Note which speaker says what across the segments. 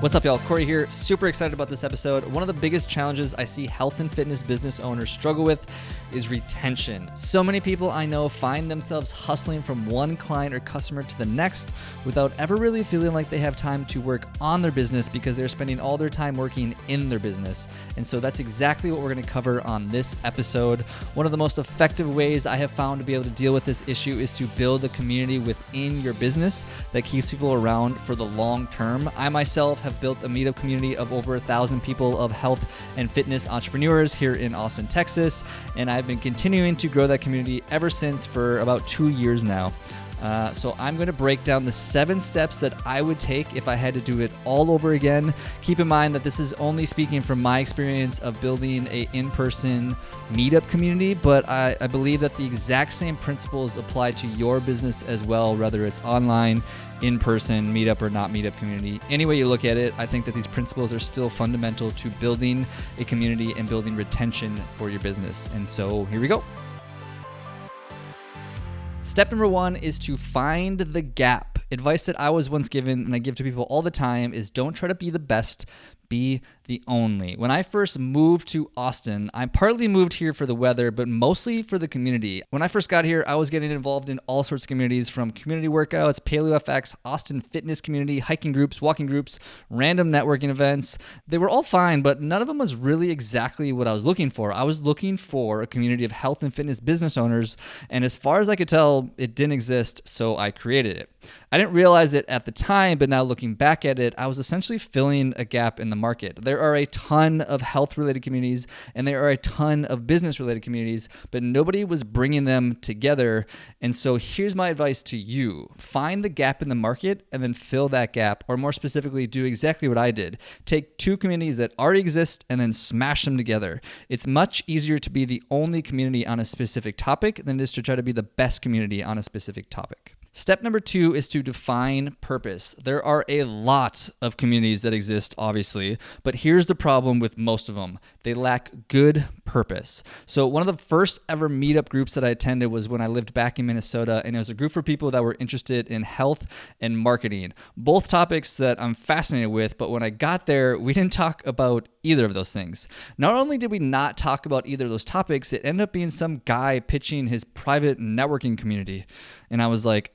Speaker 1: What's up, y'all? Corey here. Super excited about this episode. One of the biggest challenges I see health and fitness business owners struggle with is retention. So many people I know find themselves hustling from one client or customer to the next without ever really feeling like they have time to work on their business because they're spending all their time working in their business. And so that's exactly what we're going to cover on this episode. One of the most effective ways I have found to be able to deal with this issue is to build a community within your business that keeps people around for the long term. I myself have built a Meetup community of over 1,000 people of health and fitness entrepreneurs here in Austin, Texas, and I've been continuing to grow that community ever since for about 2 years now. So I'm going to break down the 7 steps that I would take if I had to do it all over again. Keep in mind that this is only speaking from my experience of building a in-person Meetup community, but I believe that the exact same principles apply to your business as well, whether it's online, in-person, Meetup, or not Meetup community. Any way you look at it, I think that these principles are still fundamental to building a community and building retention for your business. And so here we go. Step number 1 is to find the gap. Advice that I was once given and I give to people all the time is don't try to be the best, be the only. When I first moved to Austin, I partly moved here for the weather, but mostly for the community. When I first got here, I was getting involved in all sorts of communities, from community workouts, PaleoFX, Austin fitness community, hiking groups, walking groups, random networking events. They were all fine, but none of them was really exactly what I was looking for. I was looking for a community of health and fitness business owners, and as far as I could tell, it didn't exist, so I created it. I didn't realize it at the time, but now looking back at it, I was essentially filling a gap in the market. There are a ton of health-related communities, and there are a ton of business-related communities, but nobody was bringing them together. And so here's my advice to you. Find the gap in the market and then fill that gap, or more specifically, do exactly what I did. Take 2 communities that already exist and then smash them together. It's much easier to be the only community on a specific topic than it is to try to be the best community on a specific topic. Step number 2 is to define purpose. There are a lot of communities that exist, obviously, but here's the problem with most of them. They lack good purpose. So one of the first ever Meetup groups that I attended was when I lived back in Minnesota, and it was a group for people that were interested in health and marketing, both topics that I'm fascinated with, but when I got there, we didn't talk about either of those things. Not only did we not talk about either of those topics, it ended up being some guy pitching his private networking community. And I was like,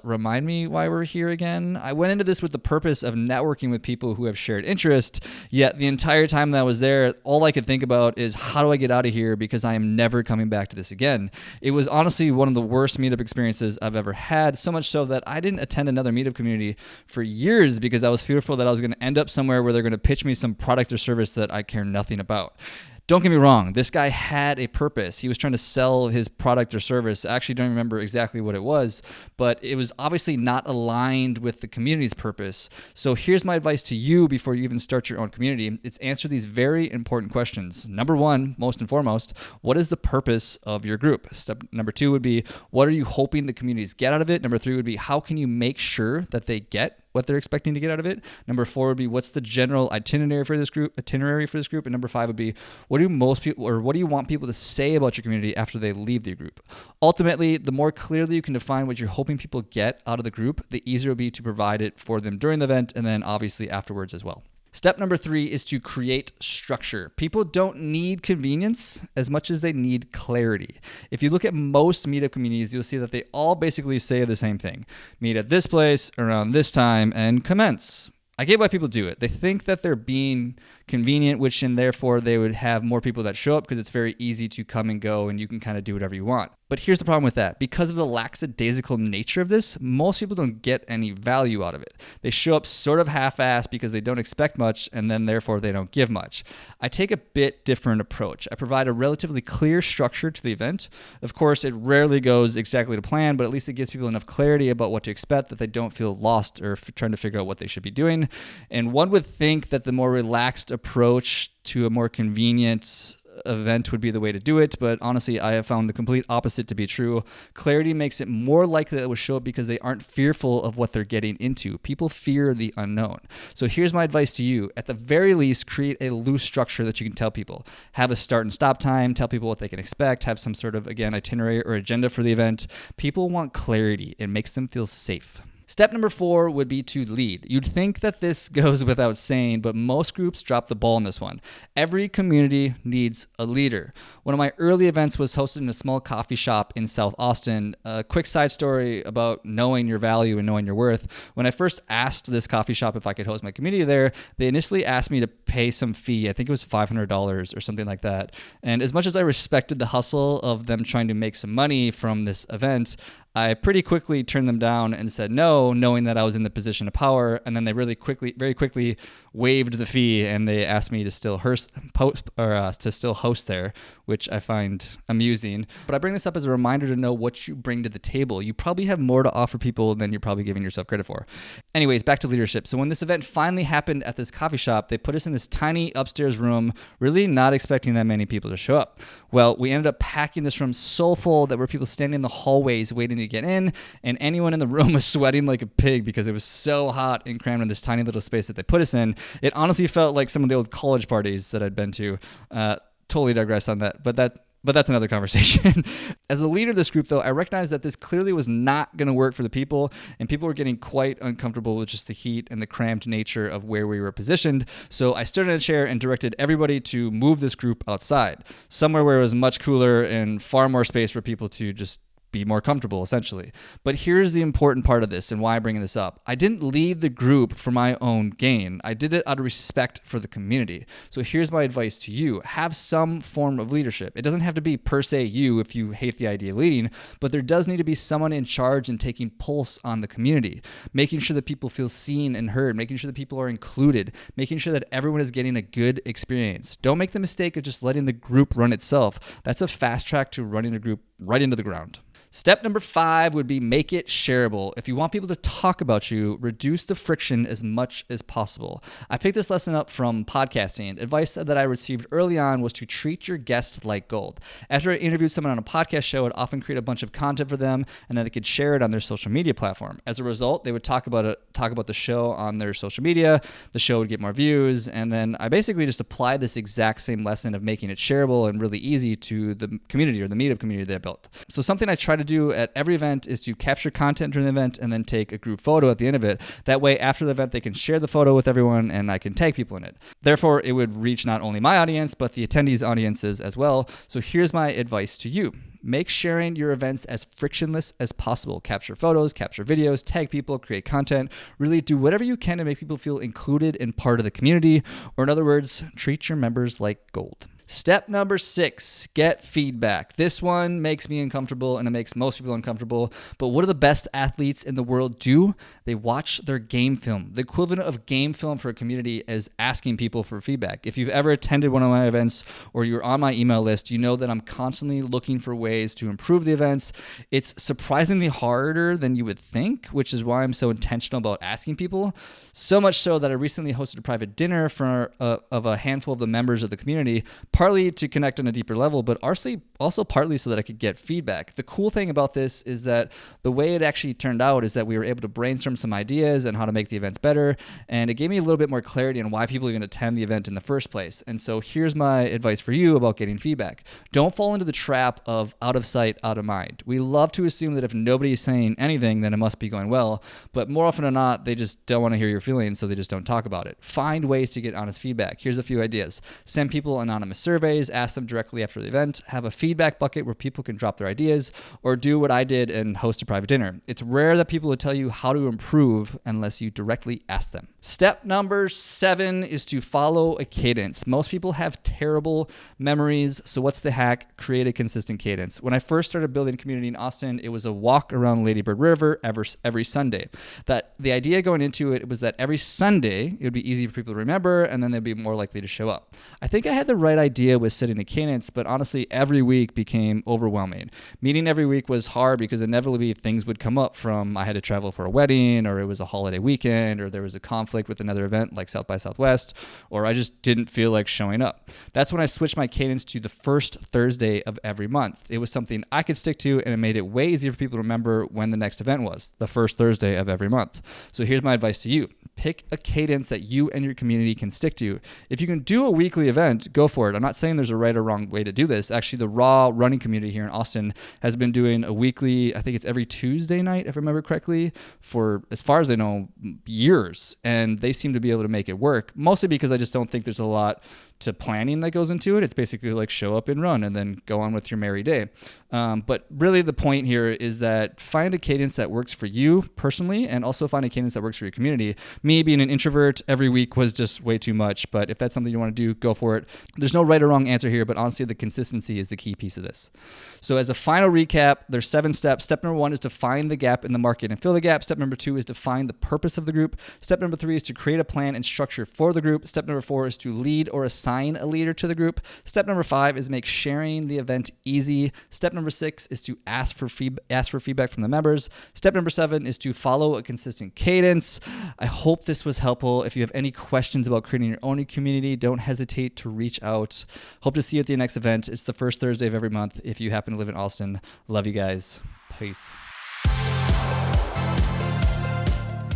Speaker 1: remind me why we're here again? I went into this with the purpose of networking with people who have shared interest, yet the entire time that I was there, all I could think about is how do I get out of here because I am never coming back to this again. It was honestly one of the worst Meetup experiences I've ever had, so much so that I didn't attend another Meetup community for years because I was fearful that I was going to end up somewhere where they're going to pitch me some product or service that I care nothing about. Don't get me wrong, this guy had a purpose. He was trying to sell his product or service. I actually don't remember exactly what it was, but it was obviously not aligned with the community's purpose. So here's my advice to you before you even start your own community. It's answer these very important questions. Number 1, most and foremost, what is the purpose of your group? Step number 2 would be, what are you hoping the communities get out of it? Number 3 would be, how can you make sure that they get what they're expecting to get out of it? Number 4 would be, what's the general itinerary for this group? And number 5 would be, what do most people, or what do you want people to say about your community after they leave the group? Ultimately, the more clearly you can define what you're hoping people get out of the group, the easier it will be to provide it for them during the event and then obviously afterwards as well. Step number 3 is to create structure. People don't need convenience as much as they need clarity. If you look at most Meetup communities, you'll see that they all basically say the same thing. Meet at this place, around this time, and commence. I get why people do it. They think that they're being convenient, which and therefore they would have more people that show up because it's very easy to come and go and you can kind of do whatever you want. But here's the problem with that. Because of the lackadaisical nature of this, most people don't get any value out of it. They show up sort of half-assed because they don't expect much and then therefore they don't give much. I take a bit different approach. I provide a relatively clear structure to the event. Of course, it rarely goes exactly to plan, but at least it gives people enough clarity about what to expect that they don't feel lost or trying to figure out what they should be doing. And one would think that the more relaxed approach to a more convenient event would be the way to do it, but honestly, I have found the complete opposite to be true. Clarity makes it more likely that it will show up because they aren't fearful of what they're getting into. People fear the unknown. So here's my advice to you. At the very least, create a loose structure that you can tell people. Have a start and stop time, tell people what they can expect, have some sort of, again, itinerary or agenda for the event. People want clarity. It makes them feel safe. Step number 4 would be to lead. You'd think that this goes without saying, but most groups drop the ball on this one. Every community needs a leader. One of my early events was hosted in a small coffee shop in South Austin. A quick side story about knowing your value and knowing your worth. When I first asked this coffee shop if I could host my community there, they initially asked me to pay some fee. I think it was $500 or something like that. And as much as I respected the hustle of them trying to make some money from this event, I pretty quickly turned them down and said no, knowing that I was in the position of power. And then they very quickly waived the fee, and they asked me to still host there, which I find amusing. But I bring this up as a reminder to know what you bring to the table. You probably have more to offer people than you're probably giving yourself credit for. Anyways, back to leadership. So when this event finally happened at this coffee shop, they put us in this tiny upstairs room, really not expecting that many people to show up. Well, we ended up packing this room so full that there were people standing in the hallways waiting to get in, and anyone in the room was sweating like a pig because it was so hot and crammed in this tiny little space that they put us in. It honestly felt like some of the old college parties that I'd been to. Totally digress on that, but that's another conversation. As the leader of this group, though, I recognized that this clearly was not going to work for the people, and people were getting quite uncomfortable with just the heat and the cramped nature of where we were positioned. So I stood in a chair and directed everybody to move this group outside, somewhere where it was much cooler and far more space for people to just be more comfortable, essentially. But here's the important part of this and why I'm bringing this up. I didn't lead the group for my own gain. I did it out of respect for the community. So here's my advice to you. Have some form of leadership. It doesn't have to be per se you if you hate the idea of leading, but there does need to be someone in charge and taking pulse on the community, making sure that people feel seen and heard, making sure that people are included, making sure that everyone is getting a good experience. Don't make the mistake of just letting the group run itself. That's a fast track to running a group right into the ground. Step number 5 would be make it shareable. If you want people to talk about you, reduce the friction as much as possible. I picked this lesson up from podcasting. Advice that I received early on was to treat your guests like gold. After I interviewed someone on a podcast show, I'd often create a bunch of content for them, and then they could share it on their social media platform. As a result, they would talk about the show on their social media. The show would get more views, and then I basically just applied this exact same lesson of making it shareable and really easy to the community or the Meetup community that I built. So something I try to do at every event is to capture content during the event and then take a group photo at the end of it. That way, after the event, they can share the photo with everyone and I can tag people in it. Therefore, it would reach not only my audience, but the attendees' audiences as well. So here's my advice to you. Make sharing your events as frictionless as possible. Capture photos, capture videos, tag people, create content. Really do whatever you can to make people feel included and part of the community. Or in other words, treat your members like gold. Step number 6, get feedback. This one makes me uncomfortable and it makes most people uncomfortable. But what do the best athletes in the world do? They watch their game film. The equivalent of game film for a community is asking people for feedback. If you've ever attended one of my events or you're on my email list, you know that I'm constantly looking for ways to improve the events. It's surprisingly harder than you would think, which is why I'm so intentional about asking people. So much so that I recently hosted a private dinner of a handful of the members of the community, partly to connect on a deeper level, but also partly so that I could get feedback. The cool thing about this is that the way it actually turned out is that we were able to brainstorm some ideas on how to make the events better, and it gave me a little bit more clarity on why people even attend the event in the first place. And so here's my advice for you about getting feedback. Don't fall into the trap of out of sight, out of mind. We love to assume that if nobody is saying anything, then it must be going well, but more often than not, they just don't want to hear your feelings, so they just don't talk about it. Find ways to get honest feedback. Here's a few ideas. Send people anonymous surveys, ask them directly after the event, have a feedback bucket where people can drop their ideas, or do what I did and host a private dinner. It's rare that people will tell you how to improve unless you directly ask them. Step number 7 is to follow a cadence. Most people have terrible memories, so what's the hack? Create a consistent cadence. When I first started building a community in Austin, it was a walk around Lady Bird River every Sunday. The idea going into it was that every Sunday, it would be easy for people to remember, and then they'd be more likely to show up. I think I had the right idea with setting a cadence, but honestly, every week became overwhelming. Meeting every week was hard because inevitably things would come up from I had to travel for a wedding, or it was a holiday weekend, or there was a conflict with another event like South by Southwest, or I just didn't feel like showing up. That's when I switched my cadence to the first Thursday of every month. It was something I could stick to, and it made it way easier for people to remember when the next event was, the first Thursday of every month. So here's my advice to you. Pick a cadence that you and your community can stick to. If you can do a weekly event, go for it. I'm not saying there's a right or wrong way to do this. Actually, the Raw running community here in Austin has been doing a weekly, I think it's every Tuesday night, if I remember correctly, for, as far as I know, years. And they seem to be able to make it work, mostly because I just don't think there's a lot to planning that goes into it. It's basically like show up and run and then go on with your merry day. But really the point here is that find a cadence that works for you personally, and also find a cadence that works for your community. Me being an introvert, every week was just way too much, but if that's something you want to do, go for it. There's no right or wrong answer here, but honestly, the consistency is the key piece of this. So as a final recap, there's 7 steps. Step number 1 is to find the gap in the market and fill the gap. Step number 2 is to find the purpose of the group. Step number 3 is to create a plan and structure for the group. Step number 4 is to lead or assign a leader to the group. Step number 5 is make sharing the event easy. Step number 6 is to ask for feedback from the members. Step number 7 is to follow a consistent cadence. I hope this was helpful. If you have any questions about creating your own community, don't hesitate to reach out. Hope to see you at the next event. It's the first Thursday of every month. If you happen to live in Austin, love you guys. Peace.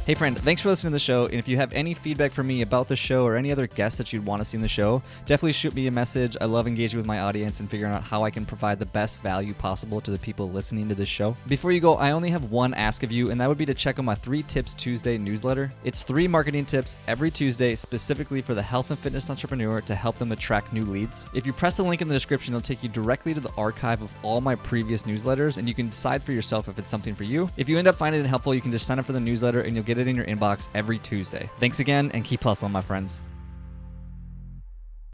Speaker 1: Hey friend, thanks for listening to the show, and if you have any feedback for me about the show or any other guests that you'd want to see in the show, definitely shoot me a message. I love engaging with my audience and figuring out how I can provide the best value possible to the people listening to this show. Before you go, I only have one ask of you, and that would be to check out my 3 Tips Tuesday newsletter. It's 3 marketing tips every Tuesday specifically for the health and fitness entrepreneur to help them attract new leads. If you press the link in the description, it'll take you directly to the archive of all my previous newsletters, and you can decide for yourself if it's something for you. If you end up finding it helpful, you can just sign up for the newsletter and you'll get it in your inbox every Tuesday. Thanks again, and keep hustling, my friends.